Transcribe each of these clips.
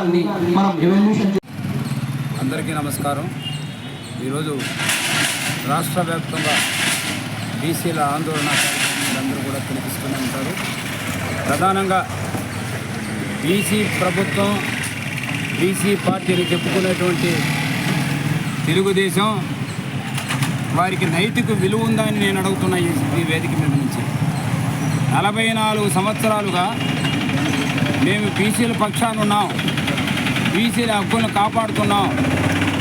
వర్గాన్ని మనం ఎవల్యూషన్. అందరికీ నమస్కారం. ఈరోజు రాష్ట్ర వ్యాప్తంగా బీసీల ఆందోళన అందరూ కూడా పిలిపిస్తూనే ఉంటారు. ప్రధానంగా బీసీ ప్రభుత్వం, బీసీ పార్టీని చెప్పుకునేటువంటి తెలుగుదేశం వారికి నైతిక విలువ ఉందా అని నేను అడుగుతున్నా ఈ వేదిక మీద నుంచి. 44 సంవత్సరాలుగా మేము బీసీల పక్షాన ఉన్నాం, బీసీల హక్కులను కాపాడుతున్నాం,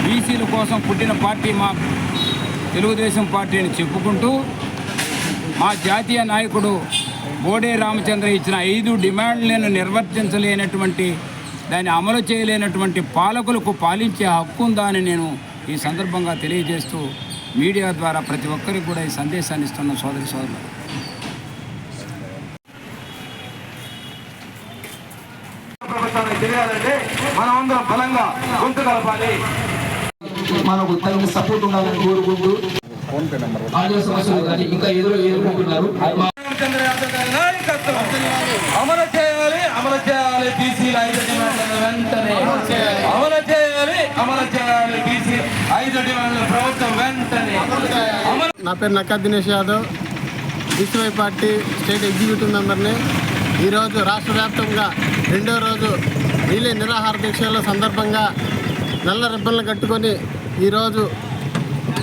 బీసీల కోసం పుట్టిన పార్టీ మా తెలుగుదేశం పార్టీ అని చెప్పుకుంటూ మా జాతీయ నాయకుడు బోడే రామచంద్ర ఇచ్చిన 5 డిమాండ్లను నిర్వర్తించలేనటువంటి, దాన్ని అమలు చేయలేనటువంటి పాలకులకు పాలించే హక్కు ఉందా అని నేను ఈ సందర్భంగా తెలియజేస్తూ మీడియా ద్వారా ప్రతి ఒక్కరికి కూడా ఈ సందేశాన్ని ఇస్తున్న సోదరులు. తెలియాలంటే మనమందరం బలంగా గొంతు కలపాలి, మనకు తగిన సపోర్ట్ ఉండాలని కోరుకుంటూ ఆడియో సమస్యలు కానీ ఇంకా ఎదుర్కొంటున్నారు. అమలు చేయాలి బీసీల 5 డిమాండ్లను వెంటనే అమలు చేయాలి బీసీ 5 డిమాండ్ల ప్రభుత్వం వెంటనే. నా పేరు Nakka Dinesh Yadav, BCY party state executive మెంబర్ని. ఈరోజు రాష్ట్ర వ్యాప్తంగా 2వ రోజు రిలే నిరాహార దీక్షల సందర్భంగా నల్ల రిబ్బన్లు కట్టుకొని ఈరోజు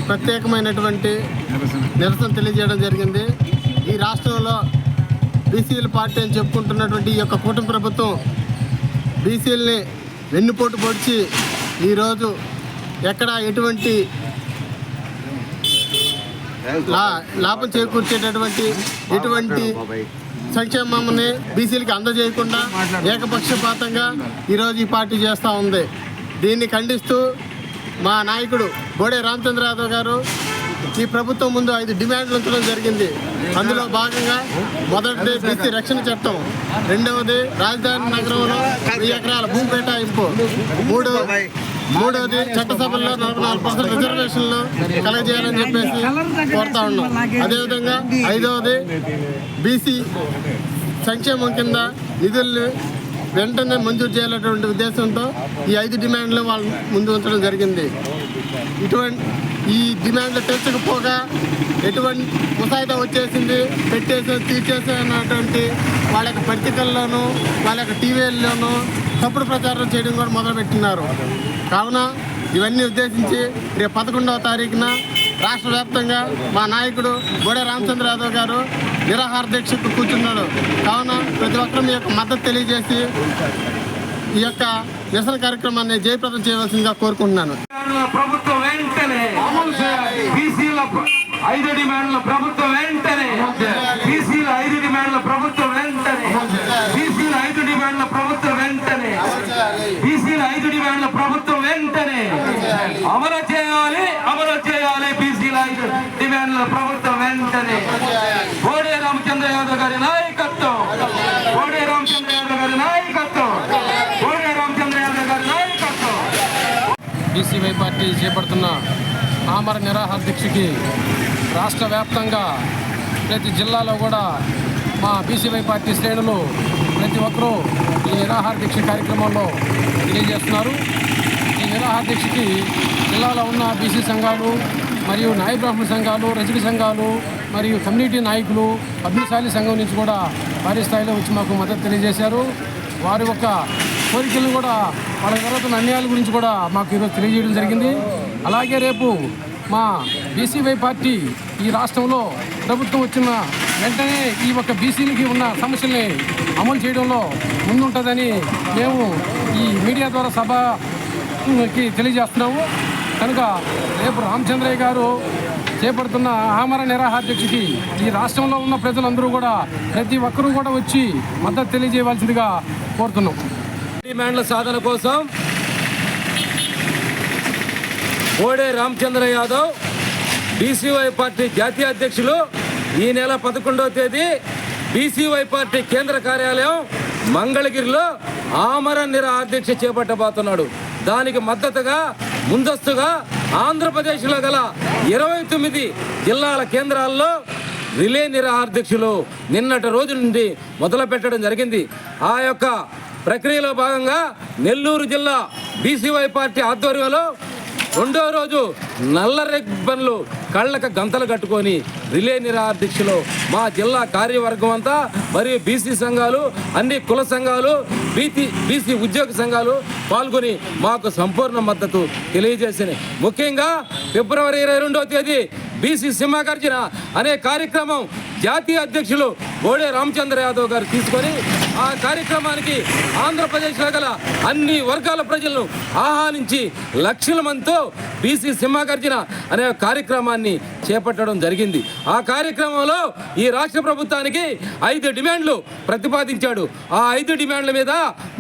ప్రత్యేకమైనటువంటి నిరసన తెలియజేయడం జరిగింది. ఈ రాష్ట్రంలో బీసీల పార్టీ అని చెప్పుకుంటున్నటువంటి ఈ యొక్క కూటమి ప్రభుత్వం బీసీలని వెన్నుపోటు పొడిచి ఈరోజు ఎక్కడ ఎటువంటి లాభం చేకూర్చేటటువంటి ఎటువంటి సంక్షేమాన్ని బీసీలకి అందజేయకుండా ఏకపక్షపాతంగా ఈరోజు ఈ పార్టీ చేస్తూ ఉంది. దీన్ని ఖండిస్తూ మా నాయకుడు బోడే రామచంద్ర యాదవ్ గారు ఈ ప్రభుత్వం ముందు 5 డిమాండ్లు ఉంచడం జరిగింది. అందులో భాగంగా మొదటిది బీసీ రక్షణ చట్టం, రెండవది రాజధాని నగరంలో 1000 ఎకరాల భూమి కేటాయింపు, మూడవది చట్టసభల్లో 44% రిజర్వేషన్లు కలగజేయాలని చెప్పేసి కోరుతా ఉన్నాం. అదేవిధంగా 5వది బీసీ సంక్షేమం కింద నిధుల్ని వెంటనే మంజూరు చేయాలనేటువంటి ఉద్దేశంతో ఈ 5 డిమాండ్లు వాళ్ళ ముందు ఉంచడం జరిగింది. ఈ డిమాండ్లు తెచ్చకపోగా ఎటువంటి ముసాయిదా వచ్చేసింది, తీర్చేసి అన్నటువంటి వాళ్ళ యొక్క పత్రికల్లోనూ వాళ్ళ యొక్క టీవీల్లోనూ తప్పుడు ప్రచారం చేయడం కూడా మొదలుపెట్టినారు. కావున ఇవన్నీ ఉద్దేశించి రేపు 11వ తారీఖున రాష్ట్ర వ్యాప్తంగా మా నాయకుడు బోడే రామచంద్ర యాదవ్ గారు నిరాహార దీక్షకు కూర్చున్నాడు. కావున ప్రతి ఒక్కరూ మీ యొక్క మద్దతు తెలియజేసి ఈ యొక్క నిరసన కార్యక్రమాన్ని జయప్రదం చేయవలసిందిగా కోరుకుంటున్నాను. ప్రభుత్వం వెంటనే బీసీల 5 డిమాండ్ల ప్రభుత్వం వెంటనే బీసీల 5 డిమాండ్ల ప్రభుత్వం వెంటనే బీసీల 5 డిమాండ్ల ప్రభుత్వం వెంటనే బీసీల 5 డిమాండ్ల ప్రభుత్వం వెంటనే అమలు చేయాలి బీసీల 5 డిమాండ్ల ప్రభుత్వం వెంటనే. బోడే రామచంద్ర యాదవ్ గారి నాయకత్వం, బోడే రామచంద్ర యాదవ్ గారి నాయకత్వం, బోడే రామచంద్ర యాదవ్ గారి నాయకత్వం. బీసీవై పార్టీ చేపడుతున్న ఆమర నిరాహార దీక్షకి రాష్ట్ర వ్యాప్తంగా ప్రతి జిల్లాలో కూడా మా బీసీవై పార్టీ శ్రేణులు ప్రతి ఒక్కరూ ఈ నిరాహార దీక్ష కార్యక్రమంలో తెలియజేస్తున్నారు. ఈ నిరాహార దీక్షకి జిల్లాలో ఉన్న బీసీ సంఘాలు మరియు నాయ బ్రాహ్మణ సంఘాలు, రజక సంఘాలు మరియు కమ్యూనిటీ నాయకులు, పద్మశాలి సంఘం నుంచి కూడా భారీ స్థాయిలో వచ్చి మాకు మద్దతు తెలియజేశారు. వారి యొక్క కోరికలను కూడా, వాళ్ళకి జరుగుతున్న అన్యాయాల గురించి కూడా మాకు ఈరోజు తెలియజేయడం జరిగింది. అలాగే రేపు మా బీసీవై పార్టీ ఈ రాష్ట్రంలో ప్రభుత్వం వచ్చిన వెంటనే ఈ యొక్క బీసీలకి ఉన్న సమస్యల్ని అమలు చేయడంలో ముందుంటుందని మేము ఈ మీడియా ద్వారా సభకి తెలియజేస్తున్నాము. కనుక రేపు రామచంద్రయ్య గారు చేపడుతున్న ఆమర నిరాహార దీక్షకి ఈ రాష్ట్రంలో ఉన్న ప్రజలందరూ కూడా ప్రతి ఒక్కరూ కూడా వచ్చి మద్దతు తెలియజేయవలసిందిగా కోరుతున్నాం. డిమాండ్ల సాధన కోసం బోడే రామచంద్ర యాదవ్ బీసీవై పార్టీ జాతీయ అధ్యక్షులు ఈ నెల 11వ తేదీ బీసీవై పార్టీ కేంద్ర కార్యాలయం మంగళగిరిలో ఆమర నిరాహార దీక్ష చేపట్టబోతున్నాడు. దానికి మద్దతుగా ముందస్తుగా ఆంధ్రప్రదేశ్లో గల 29 జిల్లాల కేంద్రాల్లో రిలే నిరాహార దీక్షలు నిన్నటి రోజు నుండి మొదలు పెట్టడం జరిగింది. ఆ యొక్క ప్రక్రియలో భాగంగా నెల్లూరు జిల్లా బీసీవై పార్టీ ఆధ్వర్యంలో రెండో రోజు నల్ల రిబ్బన్లు కళ్ళకు గంతలు కట్టుకొని రిలే నిరాదీక్షలో మా జిల్లా కార్యవర్గం అంతా మరియు బీసీ సంఘాలు, అన్ని కుల సంఘాలు, బీసీ ఉద్యోగ సంఘాలు పాల్గొని మాకు సంపూర్ణ మద్దతు తెలియజేసినాయి. ముఖ్యంగా ఫిబ్రవరి 22వ తేదీ బీసీ సింహగర్జన అనే కార్యక్రమం జాతీయ అధ్యక్షులు బోడే రామచంద్ర యాదవ్ గారు తీసుకొని ఆ కార్యక్రమానికి ఆంధ్రప్రదేశ్లో గల అన్ని వర్గాల ప్రజలను ఆహ్వానించి లక్షల మందితో బీసీ సింహగర్జన అనే కార్యక్రమాన్ని చేపట్టడం జరిగింది. ఆ కార్యక్రమంలో ఈ రాష్ట్ర ప్రభుత్వానికి 5 డిమాండ్లు ప్రతిపాదించాడు. ఆ 5 డిమాండ్ల మీద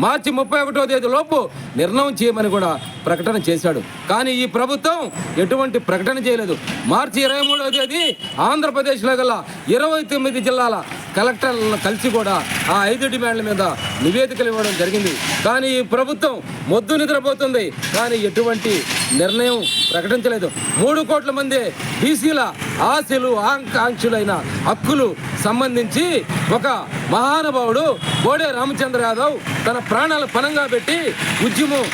మార్చి 31వ తేదీ లోపు నిర్ణయం చేయమని కూడా ప్రకటన చేశాడు. కానీ ఈ ప్రభుత్వం ఎటువంటి ప్రకటన చేయలేదు. మార్చి 23వ తేదీ ఆంధ్రప్రదేశ్లో గల 29 జిల్లాల కలెక్టర్లను కలిసి కూడా ఆ 5 డిమాండ్ల మీద నివేదికలు ఇవ్వడం జరిగింది. కానీ ఈ ప్రభుత్వం మొద్దు నిద్రపోతుంది, కానీ ఎటువంటి నిర్ణయం ప్రకటించలేదు. 3 కోట్ల మంది బీసీల ఆశలు ఆకాంక్షలైన హక్కులు సంబంధించి ఒక మహానుభావుడు బోడే రామచంద్ర యాదవ్ తన ప్రాణాలు పణంగా పెట్టి ఉద్యమం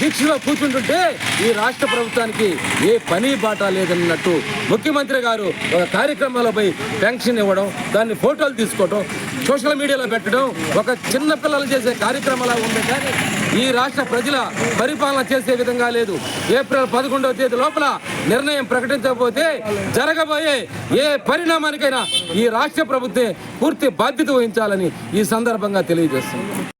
దీక్షలో కూర్చుంటుంటే ఈ రాష్ట్ర ప్రభుత్వానికి ఏ పని బాట లేదన్నట్టు ముఖ్యమంత్రి గారు ఒక కార్యక్రమాల్లో పోయి పెన్షన్ ఇవ్వడం, దాన్ని ఫోటోలు తీసుకోవడం, సోషల్ మీడియాలో పెట్టడం ఒక చిన్న పిల్లలు చేసే కార్యక్రమాలా ఉంది. కానీ ఈ రాష్ట్ర ప్రజల పరిపాలన చేసే విధంగా లేదు. ఏప్రిల్ 11వ తేదీ లోపల నిర్ణయం ప్రకటించకపోతే జరగబోయే ఏ పరిణామానికైనా ఈ రాష్ట్ర ప్రభుత్వం పూర్తి బాధ్యత వహించాలని ఈ సందర్భంగా తెలియజేస్తుంది.